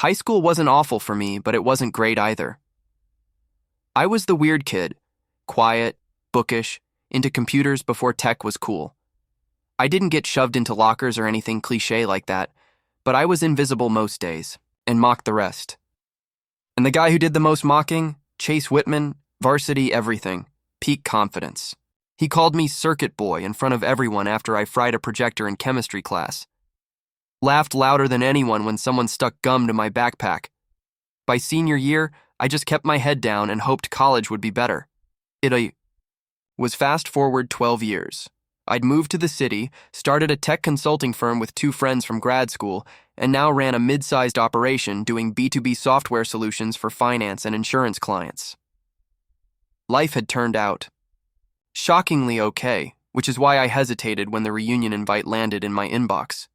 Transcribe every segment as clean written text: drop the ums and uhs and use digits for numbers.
High school wasn't awful for me, but it wasn't great either. I was the weird kid, quiet, bookish, into computers before tech was cool. I didn't get shoved into lockers or anything cliché like that, but I was invisible most days, and mocked the rest. And the guy who did the most mocking, Chase Whitman, varsity everything, peak confidence. He called me circuit boy in front of everyone after I fried a projector in chemistry class. Laughed louder than anyone when someone stuck gum to my backpack. By senior year, I just kept my head down and hoped college would be better. It was fast forward 12 years. I'd moved to the city, started a tech consulting firm with two friends from grad school, and now ran a mid-sized operation doing B2B software solutions for finance and insurance clients. Life had turned out shockingly okay, which is why I hesitated when the reunion invite landed in my inbox.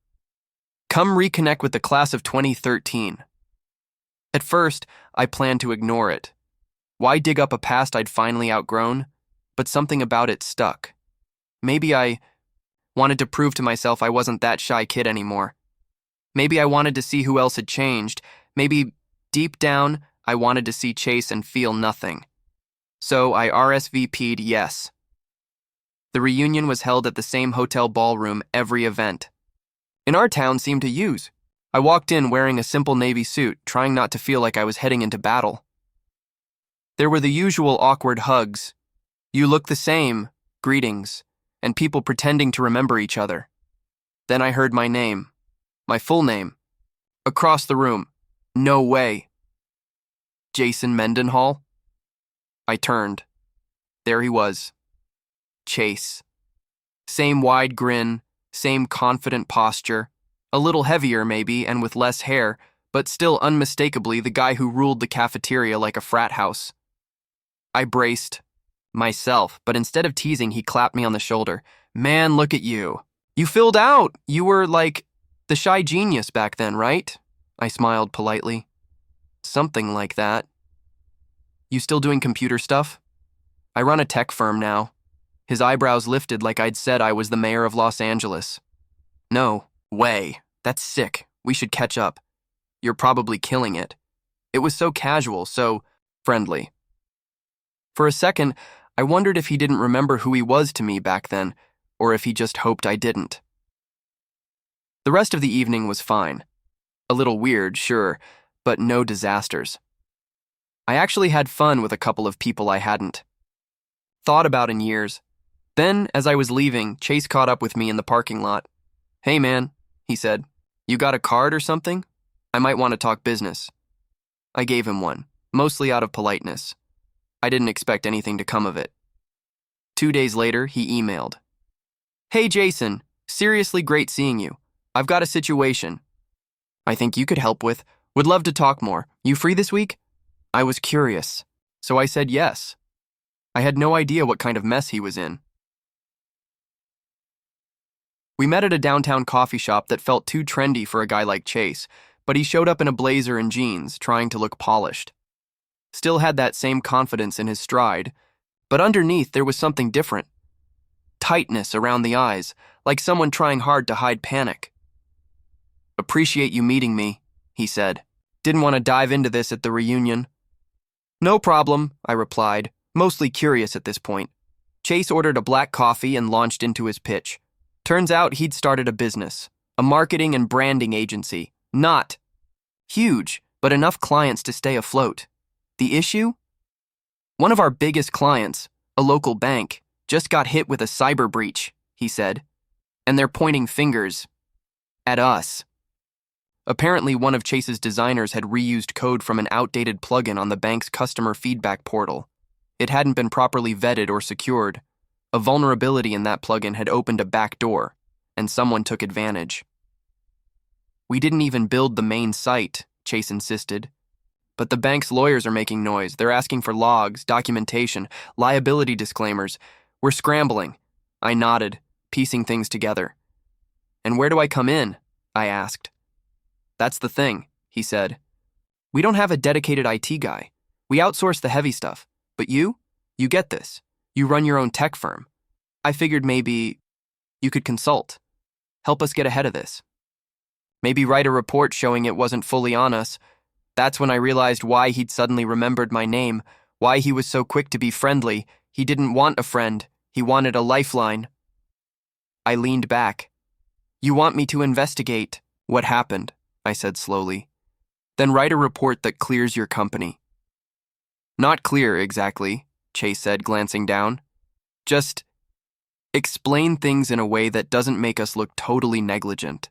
Come reconnect with the class of 2013. At first, I planned to ignore it. Why dig up a past I'd finally outgrown? But something about it stuck. Maybe I wanted to prove to myself I wasn't that shy kid anymore. Maybe I wanted to see who else had changed. Maybe, deep down, I wanted to see Chase and feel nothing. So I RSVP'd yes. The reunion was held at the same hotel ballroom every event. In our town seemed to use. I walked in wearing a simple navy suit, trying not to feel like I was heading into battle. There were the usual awkward hugs. You look the same, greetings, and people pretending to remember each other. Then I heard my name, my full name, across the room. No way. Jason Mendenhall? I turned. There he was. Chase. Same wide grin, same confident posture, a little heavier maybe and with less hair, but still unmistakably the guy who ruled the cafeteria like a frat house. I braced myself, but instead of teasing, he clapped me on the shoulder. Man, look at you. You filled out. You were like the shy genius back then, right? I smiled politely. Something like that. You still doing computer stuff? I run a tech firm now. His eyebrows lifted like I'd said I was the mayor of Los Angeles. No way. That's sick. We should catch up. You're probably killing it. It was so casual, so friendly. For a second, I wondered if he didn't remember who he was to me back then, or if he just hoped I didn't. The rest of the evening was fine. A little weird, sure, but no disasters. I actually had fun with a couple of people I hadn't thought about in years. Then, as I was leaving, Chase caught up with me in the parking lot. Hey man, he said, you got a card or something? I might want to talk business. I gave him one, mostly out of politeness. I didn't expect anything to come of it. 2 days later, he emailed. Hey Jason, seriously great seeing you. I've got a situation I think you could help with. Would love to talk more. You free this week? I was curious, so I said yes. I had no idea what kind of mess he was in. We met at a downtown coffee shop that felt too trendy for a guy like Chase, but he showed up in a blazer and jeans, trying to look polished. Still had that same confidence in his stride, but underneath there was something different. Tightness around the eyes, like someone trying hard to hide panic. Appreciate you meeting me, he said. Didn't want to dive into this at the reunion. No problem, I replied, mostly curious at this point. Chase ordered a black coffee and launched into his pitch. Turns out he'd started a business, a marketing and branding agency. Not huge, but enough clients to stay afloat. The issue? One of our biggest clients, a local bank, just got hit with a cyber breach, he said. And they're pointing fingers at us. Apparently, one of Chase's designers had reused code from an outdated plugin on the bank's customer feedback portal. It hadn't been properly vetted or secured. A vulnerability in that plugin had opened a back door, and someone took advantage. We didn't even build the main site, Chase insisted. But the bank's lawyers are making noise. They're asking for logs, documentation, liability disclaimers. We're scrambling. I nodded, piecing things together. And where do I come in? I asked. That's the thing, he said. We don't have a dedicated IT guy. We outsource the heavy stuff. But you get this. You run your own tech firm. I figured maybe you could consult. Help us get ahead of this. Maybe write a report showing it wasn't fully on us, That's when I realized why he'd suddenly remembered my name, why he was so quick to be friendly. He didn't want a friend, he wanted a lifeline. I leaned back. You want me to investigate what happened, I said slowly. Then write a report that clears your company. Not clear, exactly, Chase said, glancing down. Just explain things in a way that doesn't make us look totally negligent.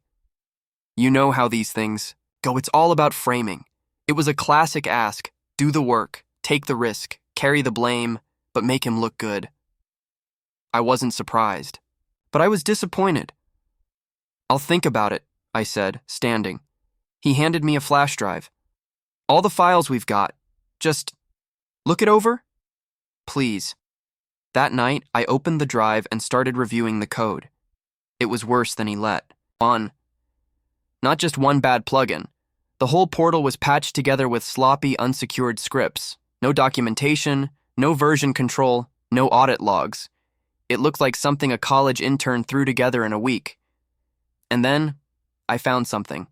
You know how these things go. It's all about framing. It was a classic ask. Do the work, take the risk, carry the blame, but make him look good. I wasn't surprised, but I was disappointed. I'll think about it, I said, standing. He handed me a flash drive. All the files we've got. Just look it over? Please. That night, I opened the drive and started reviewing the code. It was worse than he let on. Not just one bad plugin. The whole portal was patched together with sloppy, unsecured scripts. No documentation, no version control, no audit logs. It looked like something a college intern threw together in a week. And then, I found something.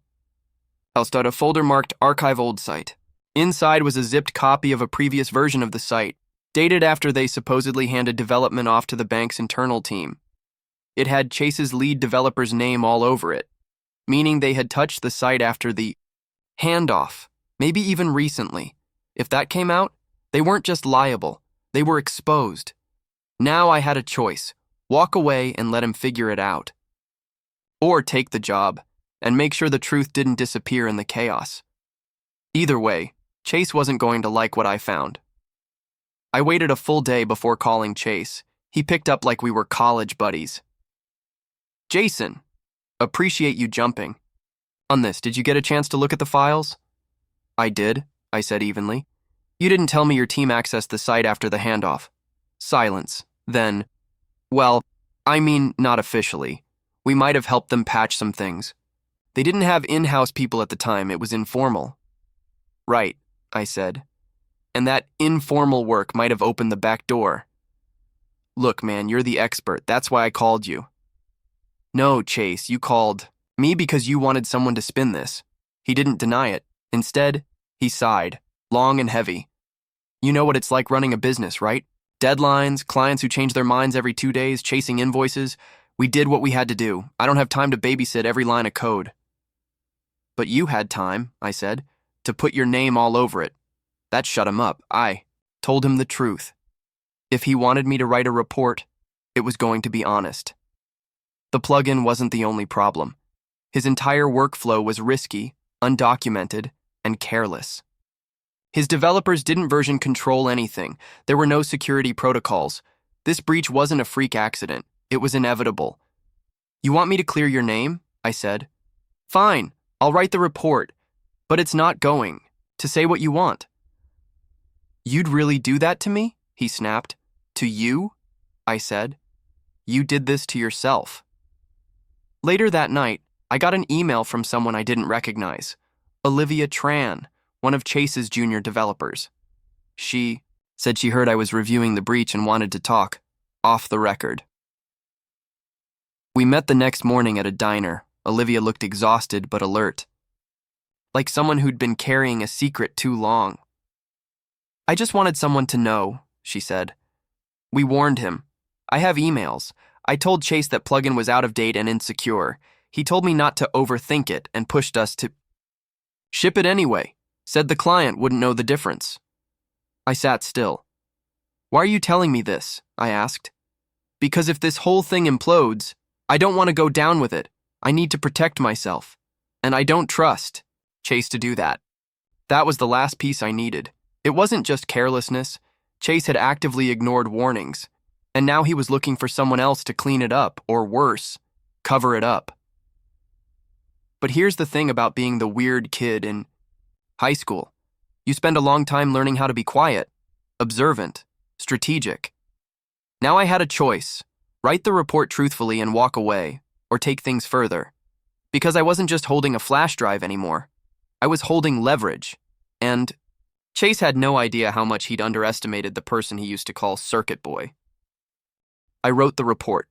A folder marked Archive Old Site. Inside was a zipped copy of a previous version of the site, dated after they supposedly handed development off to the bank's internal team. It had Chase's lead developer's name all over it, meaning they had touched the site after the handoff, maybe even recently. If that came out, they weren't just liable, they were exposed. Now I had a choice: walk away and let him figure it out. Or take the job and make sure the truth didn't disappear in the chaos. Either way, Chase wasn't going to like what I found. I waited a full day before calling Chase. He picked up like we were college buddies. Jason, appreciate you jumping on this. Did you get a chance to look at the files? I did, I said evenly. You didn't tell me your team accessed the site after the handoff. Silence. Then, well, I mean, not officially. We might have helped them patch some things. They didn't have in-house people at the time. It was informal. Right, I said. And that informal work might have opened the back door. Look, man, you're the expert. That's why I called you. No, Chase, you called me because you wanted someone to spin this. He didn't deny it. Instead, he sighed, long and heavy. You know what it's like running a business, right? Deadlines, clients who change their minds every 2 days, chasing invoices. We did what we had to do. I don't have time to babysit every line of code. But you had time, I said, to put your name all over it. That shut him up. I told him the truth. If he wanted me to write a report, it was going to be honest. The plugin wasn't the only problem. His entire workflow was risky, undocumented, and careless. His developers didn't version control anything. There were no security protocols. This breach wasn't a freak accident. It was inevitable. You want me to clear your name? I said. Fine, I'll write the report, but it's not going to say what you want. You'd really do that to me? He snapped. To you? I said. You did this to yourself. Later that night, I got an email from someone I didn't recognize. Olivia Tran, one of Chase's junior developers. She said she heard I was reviewing the breach and wanted to talk, off the record. We met the next morning at a diner. Olivia looked exhausted but alert, like someone who'd been carrying a secret too long. I just wanted someone to know, she said. We warned him. I have emails. I told Chase that plugin was out of date and insecure. He told me not to overthink it and pushed us to ship it anyway. Said the client wouldn't know the difference. I sat still. Why are you telling me this? I asked. Because if this whole thing implodes, I don't want to go down with it. I need to protect myself. And I don't trust Chase to do that. That was the last piece I needed. It wasn't just carelessness. Chase had actively ignored warnings, and now he was looking for someone else to clean it up, or worse, cover it up. But here's the thing about being the weird kid in high school. You spend a long time learning how to be quiet, observant, strategic. Now I had a choice: write the report truthfully and walk away, or take things further. Because I wasn't just holding a flash drive anymore. I was holding leverage, and Chase had no idea how much he'd underestimated the person he used to call Circuit Boy. I wrote the report.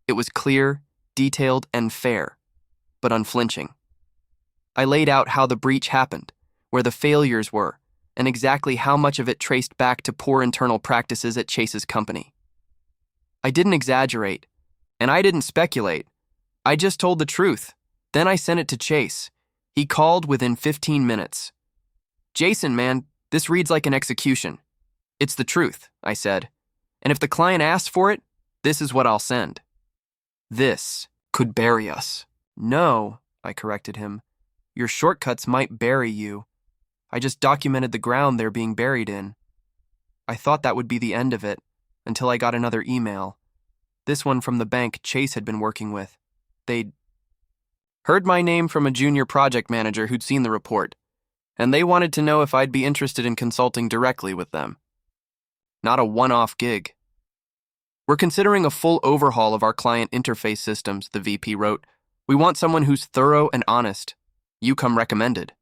It was clear, detailed, and fair, but unflinching. I laid out how the breach happened, where the failures were, and exactly how much of it traced back to poor internal practices at Chase's company. I didn't exaggerate, and I didn't speculate. I just told the truth. Then I sent it to Chase. He called within 15 minutes. "Jason, man, this reads like an execution." "It's the truth," I said. "And if the client asks for it, this is what I'll send." This could bury us. "No," I corrected him. "Your shortcuts might bury you. I just documented the ground they're being buried in." I thought that would be the end of it, until I got another email. This one from the bank Chase had been working with. They'd heard my name from a junior project manager who'd seen the report, and they wanted to know if I'd be interested in consulting directly with them. Not a one-off gig. "We're considering a full overhaul of our client interface systems," the VP wrote. "We want someone who's thorough and honest. You come recommended."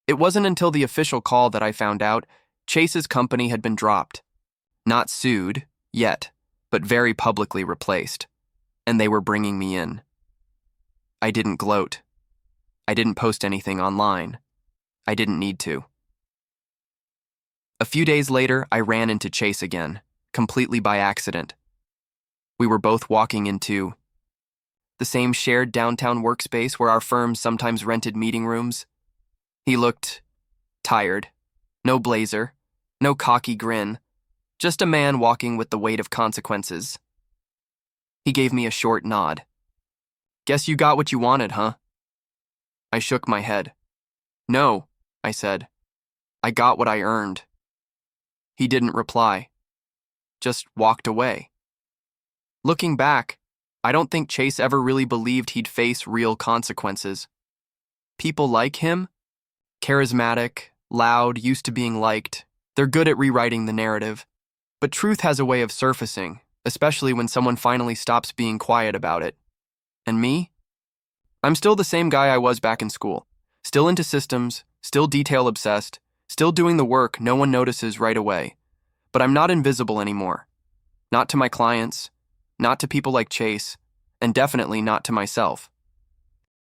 It wasn't until the official call that I found out Chase's company had been dropped. Not sued, yet, but very publicly replaced. And they were bringing me in. I didn't gloat. I didn't post anything online. I didn't need to. A few days later, I ran into Chase again, completely by accident. We were both walking into the same shared downtown workspace where our firms sometimes rented meeting rooms. He looked tired. No blazer, no cocky grin, just a man walking with the weight of consequences. He gave me a short nod. "Guess you got what you wanted, huh?" I shook my head. "No," I said. "I got what I earned." He didn't reply. Just walked away. Looking back, I don't think Chase ever really believed he'd face real consequences. People like him, charismatic, loud, used to being liked, they're good at rewriting the narrative. But truth has a way of surfacing, especially when someone finally stops being quiet about it. And me? I'm still the same guy I was back in school. Still into systems, still detail-obsessed, still doing the work no one notices right away. But I'm not invisible anymore. Not to my clients, not to people like Chase, and definitely not to myself.